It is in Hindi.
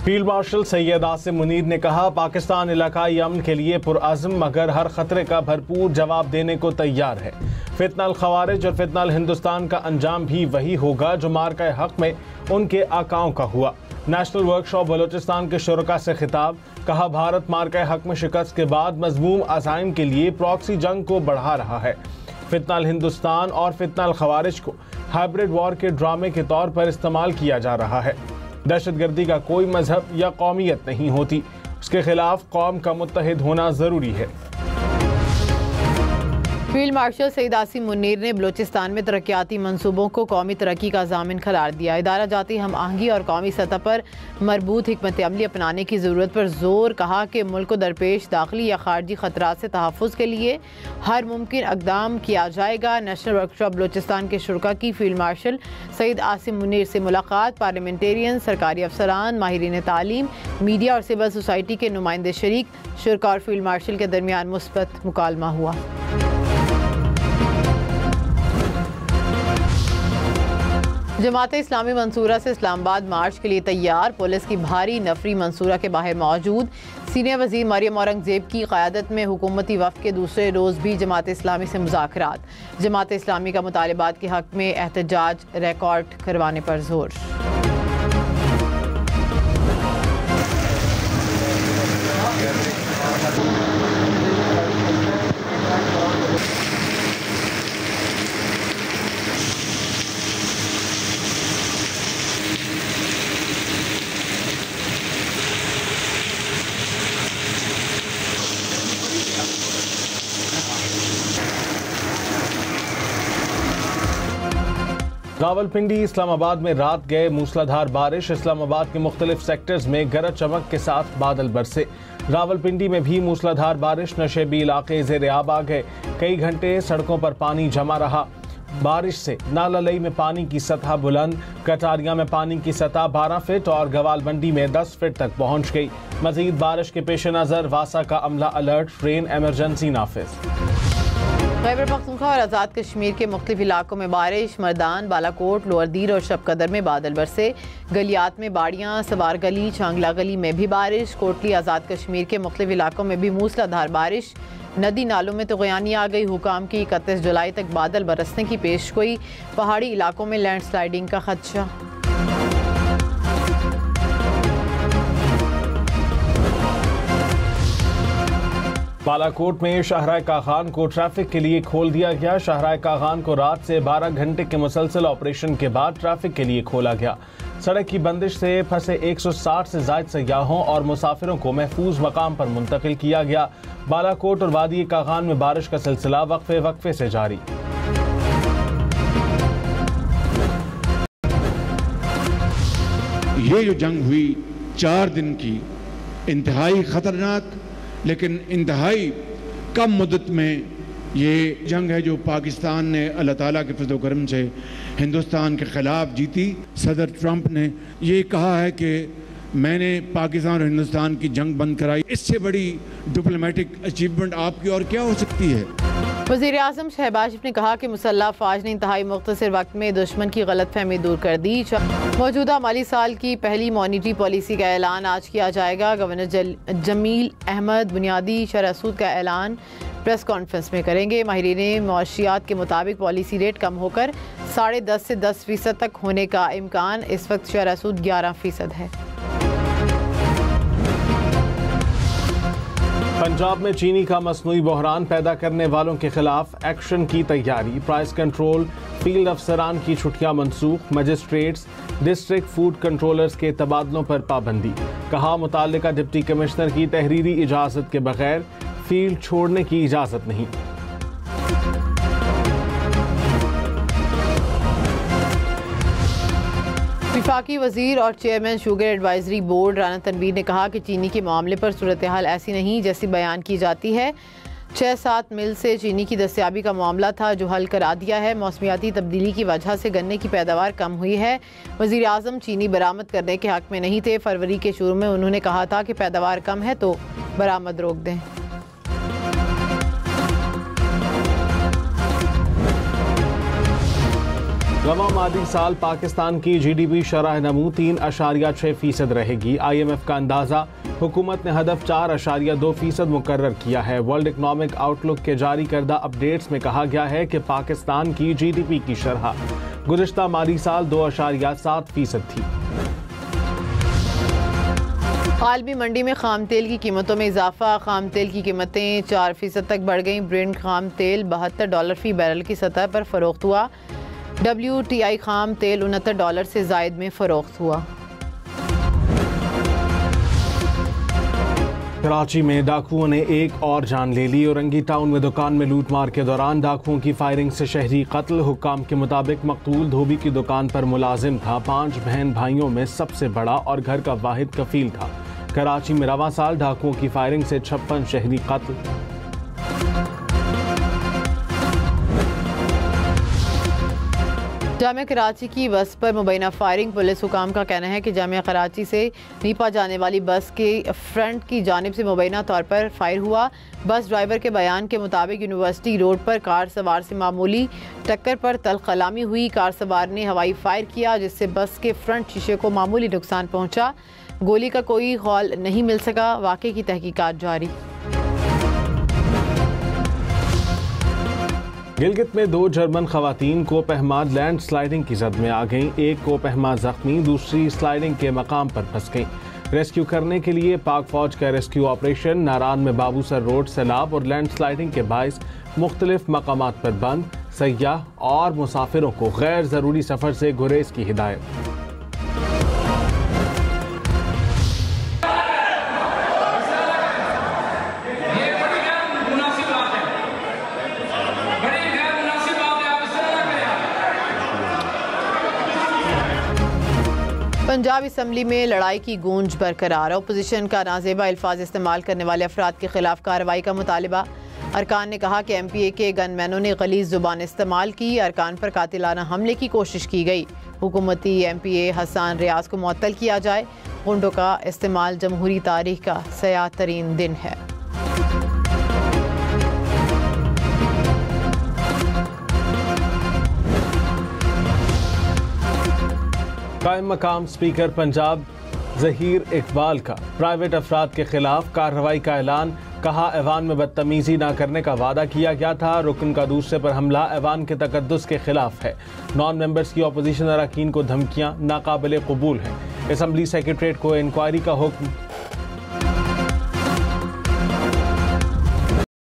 फील्ड मार्शल सैयद आसिम मुनीर ने कहा, पाकिस्तान इलाकाई अमन के लिए पुरअज़्म मगर हर खतरे का भरपूर जवाब देने को तैयार है। फितनल खवारिज और फितनल हिंदुस्तान का अंजाम भी वही होगा जो मार्का हक में उनके आकाओं का हुआ। नेशनल वर्कशॉप बलोचिस्तान के शुरका से खिताब, कहा भारत मार्का हक में शिकस्त के बाद मज़मूम अज़ाइम के लिए प्रॉक्सी जंग को बढ़ा रहा है। फितनल हिंदुस्तान और फितनल खवारिज को हाइब्रिड वॉर के ड्रामे के तौर पर इस्तेमाल किया जा रहा है। दहशतगर्दी का कोई मजहब या कौमियत नहीं होती, उसके खिलाफ कौम का मुत्तहिद होना जरूरी है। फील्ड मार्शल सईद आसिम मुनीर ने बलोचिस्तान में तरक्याती मंसूबों को कौमी तरक्की का ज़ामिन करार दिया। इदारा जाती हम आहंगी और कौमी सतह पर मरबूत हिकमत अमली अपनाने की ज़रूरत पर जोर, कहा कि मुल्क को दरपेश दाखिली या खारजी ख़तरात से तहफ़्फ़ुज़ के लिए हर मुमकिन इक़दाम किया जाएगा। नेशनल वर्कशॉप बलोचिस्तान के शुरका की फील्ड मार्शल सईद आसिम मुनीर से मुलाकात, पार्लियामेंटेरियन, सरकारी अफसरान, माहिरीन तालीम, मीडिया और सिविल सोसाइटी के नुमाइंदे शरीक। शुरका और फील्ड मार्शल के दरमियान मुस्बत मुकालमा हुआ। जमात इस्लामी मंसूरा से इस्लामाबाद मार्च के लिए तैयार, पुलिस की भारी नफरी मंसूरा के बाहर मौजूद। सीनियर वज़ीर मरियम औरंगज़ेब की क़यादत में हुकूमती वफ़द के दूसरे रोज़ भी जमात इस्लामी से मुज़ाकरात। जमात इस्लामी का मुतालिबात के हक़ में एहतजाज रिकॉर्ड करवाने पर जोर। रावलपिंडी इस्लामाबाद में रात गए मूसलाधार बारिश, इस्लामाबाद के मुख्तलिफ सेक्टर्स में गरज चमक के साथ बादल बरसे। रावलपिंडी में भी मूसलाधार बारिश, नशेबी इलाके ज़ेर-ए-आब आ गए। कई घंटे सड़कों पर पानी जमा रहा। बारिश से नाला लई में पानी की सतह बुलंद, कटारिया में पानी की सतह 12 फीट और गवालमंडी में 10 फीट तक पहुंच गई। मजीद बारिश के पेश नज़र वासा का अमला अलर्ट, ट्रेन एमरजेंसी नाफिज। खैबर पख्तूनख्वा और आज़ाद कश्मीर के मुख्तलिफ इलाकों में बारिश, मर्दान, बालाकोट, लोअर दीर और शबकदर में बादल बरसे। गलियात में बाड़ियाँ, सवार गली, चांगला गली में भी बारिश। कोटली आज़ाद कश्मीर के मुख्तलिफ इलाकों में भी मूसलाधार बारिश। नदी नालों में तुग़यानी आ गई। हुकाम की 31 जुलाई तक बादल बरसने की पेशगोई। पहाड़ी इलाकों में लैंडस्लाइडिंग का खदशा। बालाकोट में शाहराह कागान को ट्रैफिक के लिए खोल दिया गया। शाहराह कागान को रात से 12 घंटे के मुसलसल ऑपरेशन के बाद ट्रैफिक के लिए खोला गया। सड़क की बंदिश से फंसे 160 से ज़ायद सयाहों और मुसाफिरों को महफूज मकाम पर मुंतकिल किया गया। बालाकोट और वादी कागान में बारिश का सिलसिला वक्फे से जारी। ये जो जंग हुई 4 दिन की, इंतहाई खतरनाक लेकिन इंतहाई कम मुद्दत में ये जंग है जो पाकिस्तान ने अल्लाह ताला के फज़ल व करम से हिंदुस्तान के ख़िलाफ़ जीती। सदर ट्रंप ने ये कहा है कि मैंने पाकिस्तान और हिंदुस्तान की जंग बंद कराई। इससे बड़ी डिप्लोमेटिक अचीवमेंट आपकी और क्या हो सकती है। वज़ीर आज़म शहबाज ने कहा कि मुसल्लह अफ़वाज ने इंतहाई मुख्तसर वक्त में दुश्मन की गलतफहमी दूर कर दी। मौजूदा माली साल की पहली मॉनिटरी पॉलिसी का ऐलान आज किया जाएगा। गवर्नर जमील अहमद बुनियादी शरह सूद का ऐलान प्रेस कॉन्फ्रेंस में करेंगे। माहिरीन मौशियात के मुताबिक पॉलिसी रेट कम होकर 10.5 से 10% तक होने का इम्कान। इस वक्त शरह सूद 11% है। पंजाब में चीनी का मसनूई बहरान पैदा करने वालों के खिलाफ एक्शन की तैयारी। प्राइस कंट्रोल, फील्ड अफसरान की छुट्टियां मनसूख। मजिस्ट्रेट्स, डिस्ट्रिक्ट फूड कंट्रोलर्स के तबादलों पर पाबंदी। कहा, मुताल्लिका डिप्टी कमिश्नर की तहरीरी इजाज़त के बगैर फील्ड छोड़ने की इजाज़त नहीं। वफाकी वज़ीर और chairman sugar advisory board Rana Tanveer ने कहा कि चीनी के मामले पर सूरत हाल ऐसी नहीं जैसी बयान की जाती है। 6-7 मिल से चीनी की दस्तयाबी का मामला था जो हल करा दिया है। मौसमियाती तब्दीली की वजह से गन्ने की पैदावार कम हुई है। वज़ीर आज़म चीनी बरामद करने के हक़ में नहीं थे। फरवरी के शुरू में उन्होंने कहा था कि पैदावार कम है तो बरामद रोक दें। रवां मादी साल पाकिस्तान की GDP शरह नमू 3.6% रहेगी। IMF का अंदाजा, हुकूमत ने हदफ 4.2% मुकर्रर किया है। वर्ल्ड इकनॉमिक आउटलुक के जारी करदा अपडेट्स में कहा गया है कि पाकिस्तान की GDP की शरह गुज़िश्ता माली साल 2.7% थी। आलमी मंडी में खाम तेल की कीमतों में इजाफा, खाम तेल की कीमतें 4% तक बढ़ गईं। ब्रेंट खाम तेल $72 फी बैरल की सतह पर फरोख्त हुआ। WTI खाम तेल $69 से जायद में फरोख्त हुआ। कराची में डाकुओं ने एक और जान ले ली। औरंगी टाउन में दुकान में लूटमार के दौरान डाकुओं की फायरिंग से शहरी कत्ल। हुक्काम के मुताबिक मकतूल धोबी की दुकान पर मुलाजिम था। 5 बहन भाइयों में सबसे बड़ा और घर का वाहिद कफील था। कराची में रवां साल डाकुओं की फायरिंग से 56 शहरी कत्ल। जामिया कराची की बस पर मुबैना फायरिंग। पुलिस हुकाम का कहना है कि जामिया कराची से नीपा जाने वाली बस के फ्रंट की जानिब से मुबैना तौर पर फायर हुआ। बस ड्राइवर के बयान के मुताबिक यूनिवर्सिटी रोड पर कार सवार से मामूली टक्कर पर तलखलामी हुई। कार सवार ने हवाई फायर किया जिससे बस के फ्रंट शीशे को मामूली नुकसान पहुंचा। गोली का कोई खौल नहीं मिल सका। वाक़े की तहकीकात जारी। गिलगित में 2 जर्मन खवातीन को पहमाद लैंड स्लाइडिंग की जद में आ गईं। एक को पहमाद जख्मी, दूसरी स्लाइडिंग के मकाम पर फंस गई। रेस्क्यू करने के लिए पाक फौज का रेस्क्यू ऑपरेशन नारान में बाबूसर रोड सैलाब और लैंड स्लाइडिंग के बायस मुख्तलिफ मकामात पर बंद। सयाह और मुसाफिरों को गैर ज़रूरी सफ़र से गुरेज की हिदायत। पंजाब असम्बली में लड़ाई की गूंज बरकरार। अपोजिशन का नाजेबा अल्फाज इस्तेमाल करने वाले अफराद के खिलाफ कार्रवाई का मुतालबा। अरकान ने कहा कि MPA के गनमैनों ने गलीज़ ज़ुबान इस्तेमाल की। अरकान पर कातिलाना हमले की कोशिश की गई। हुकूमती MPA हसन रियाज को मुअत्तल किया जाए। गुंडों का इस्तेमाल जमहूरी तारीख का सयाह तरीन दिन है। कायम मकाम स्पीकर पंजाब ज़हीर इकबाल का प्राइवेट अफराद के खिलाफ कार्रवाई का ऐलान। कहा, ऐवान में बदतमीजी न करने का वादा किया गया था। रुकन का दूसरे पर हमला ऐवान के तकद्दुस के खिलाफ है। नॉन मेंबर्स की अपोजिशन अरकान को धमकियां नाकाबिले कबूल हैं। असम्बली सेक्रेटरीट को इंक्वायरी का हुक्म।